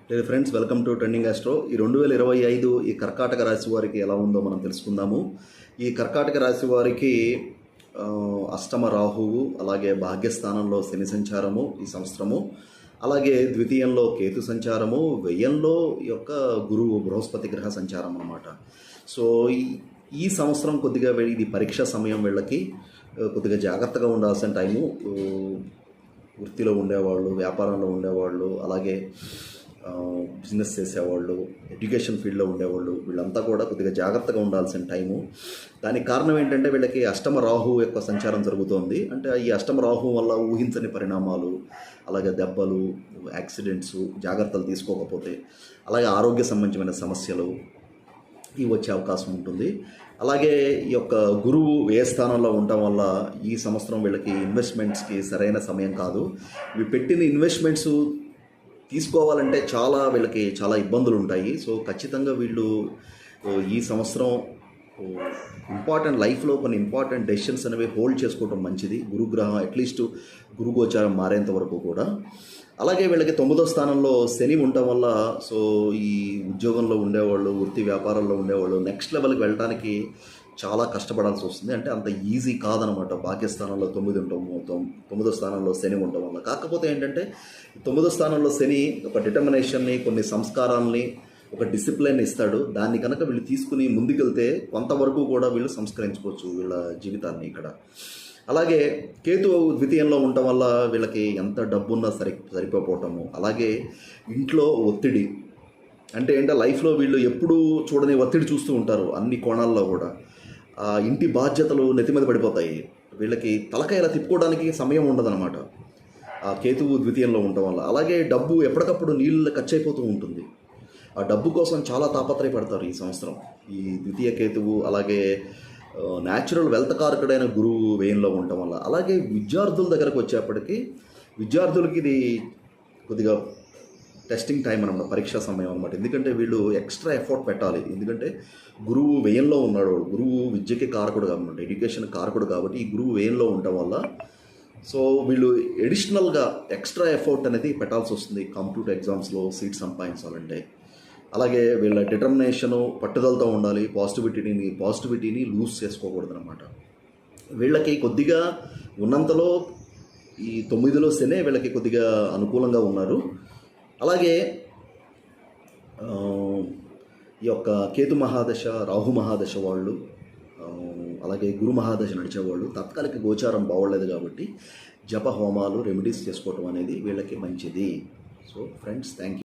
లేదు friends, welcome to trending astro. ఈ 2025 ఈ కర్కాటక రాశి వారికి ఎలా ఉందో మనం తెలుసుకుందాము. ఈ కర్కాటక రాశి వారికి అష్టమ రాహువు, అలాగే భాగ్యస్థానంలో శని సంచారము ఈ సంవత్సరము, అలాగే ద్వితీయంలో కేతు సంచారము, వ్యయంలో ఈ యొక్క గురువు బృహస్పతి గ్రహ సంచారం అన్నమాట. సో ఈ సంవత్సరం కొద్దిగా ఇది పరీక్ష సమయం, వీళ్ళకి కొద్దిగా జాగ్రత్తగా ఉండాల్సిన టైము. వృత్తిలో ఉండేవాళ్ళు, వ్యాపారంలో ఉండేవాళ్ళు, అలాగే బిజినెస్ చేసేవాళ్ళు, ఎడ్యుకేషన్ ఫీల్డ్లో ఉండేవాళ్ళు, వీళ్ళంతా కూడా కొద్దిగా జాగ్రత్తగా ఉండాల్సిన టైము. దానికి కారణం ఏంటంటే వీళ్ళకి అష్టమ రాహు యొక్క సంచారం జరుగుతోంది. అంటే ఈ అష్టమ రాహు వల్ల ఊహించని పరిణామాలు, అలాగే దెబ్బలు, యాక్సిడెంట్స్, జాగ్రత్తలు తీసుకోకపోతే, అలాగే ఆరోగ్య సంబంధమైన సమస్యలు ఇవి వచ్చే అవకాశం ఉంటుంది. అలాగే ఈ యొక్క గురువు ఏ స్థానంలో ఉండటం వల్ల ఈ సంవత్సరం వీళ్ళకి ఇన్వెస్ట్మెంట్స్కి సరైన సమయం కాదు. ఇవి పెట్టిన ఇన్వెస్ట్మెంట్స్ తీసుకోవాలంటే వీళ్ళకి చాలా ఇబ్బందులు ఉంటాయి. సో ఖచ్చితంగా వీళ్ళు ఈ సంవత్సరం ఇంపార్టెంట్ లైఫ్లో కొన్ని ఇంపార్టెంట్ డెసిషన్స్ అనేవి హోల్డ్ చేసుకోవడం మంచిది. గురుగ్రహం అట్లీస్ట్ గురుగోచారం మారేంత వరకు కూడా. అలాగే వీళ్ళకి 9వ స్థానంలో శని ఉండటం వల్ల సో ఈ ఉద్యోగంలో ఉండేవాళ్ళు, వృత్తి వ్యాపారాల్లో ఉండేవాళ్ళు నెక్స్ట్ లెవెల్కి వెళ్ళడానికి చాలా కష్టపడాల్సి వస్తుంది. అంటే అంత ఈజీ కాదనమాట. భాగ్యస్థానంలో 9 ఉండటం, 9వ స్థానంలో శని ఉండటం వల్ల. కాకపోతే ఏంటంటే 9వ స్థానంలో శని ఒక డిటర్మినేషన్ని, కొన్ని సంస్కారాలని, ఒక డిసిప్లిన్ ఇస్తాడు. దాన్ని కనుక వీళ్ళు తీసుకుని ముందుకెళ్తే కొంతవరకు కూడా వీళ్ళు సంస్కరించుకోవచ్చు వీళ్ళ జీవితాన్ని ఇక్కడ. అలాగే కేతు ద్వితీయంలో ఉండటం వల్ల వీళ్ళకి ఎంత డబ్బున్నా సరిపోవటము, అలాగే ఇంట్లో ఒత్తిడి. అంటే లైఫ్లో వీళ్ళు ఎప్పుడూ చూడని ఒత్తిడి చూస్తూ ఉంటారు అన్ని కోణాల్లో కూడా. ఇంటి బాధ్యతలు నెత్తి మీద పడిపోతాయి. వీళ్ళకి తలకాయలా తిప్పుకోవడానికి సమయం ఉండదన్నమాట ఆ కేతువు ద్వితీయంలో ఉండటం వల్ల. అలాగే డబ్బు ఎప్పటికప్పుడు నీళ్ళు ఖర్చు అయిపోతూ ఉంటుంది. ఆ డబ్బు కోసం చాలా తాపత్రయపడతారు ఈ సంవత్సరం ఈ ద్వితీయ కేతువు. అలాగే న్యాచురల్ వెల్త్ కారకుడైన గురువు వ్యయంలో ఉండటం వల్ల. అలాగే విద్యార్థుల దగ్గరకు వచ్చేప్పటికీ విద్యార్థులకి ఇది కొద్దిగా టెస్టింగ్ టైం అనమాట, పరీక్షా సమయం అనమాట. ఎందుకంటే వీళ్ళు ఎక్స్ట్రా ఎఫర్ట్ పెట్టాలి. ఎందుకంటే గురువు వ్యయంలో ఉన్నాడు. గురువు విద్యకి కారకుడు కాబట్టి, ఎడ్యుకేషన్ కారకుడు కాబట్టి ఈ గురువు వ్యయంలో ఉండటం వల్ల సో వీళ్ళు ఎడిషనల్గా ఎక్స్ట్రా ఎఫర్ట్ అనేది పెట్టాల్సి వస్తుంది కాంపిటేటివ్ ఎగ్జామ్స్లో సీట్ సంపాదించాలంటే. అలాగే వీళ్ళ డిటర్మినేషను, పట్టుదలతో ఉండాలి. పాజిటివిటీని లూజ్ చేసుకోకూడదు అనమాట. వీళ్ళకి కొద్దిగా ఉన్నంతలో ఈ 9లో శనే వీళ్ళకి కొద్దిగా అనుకూలంగా ఉన్నారు. అలాగే ఈ యొక్క కేతు మహాదశ, రాహు మహాదశ వాళ్ళు, అలాగే గురు మహాదశ నడిచేవాళ్ళు తాత్కాలిక గోచారం బాగోలేదు కాబట్టి జప హోమాలు, రెమెడీస్ చేసుకోవటం అనేది వీళ్ళకి మంచిది. So friends, thank you.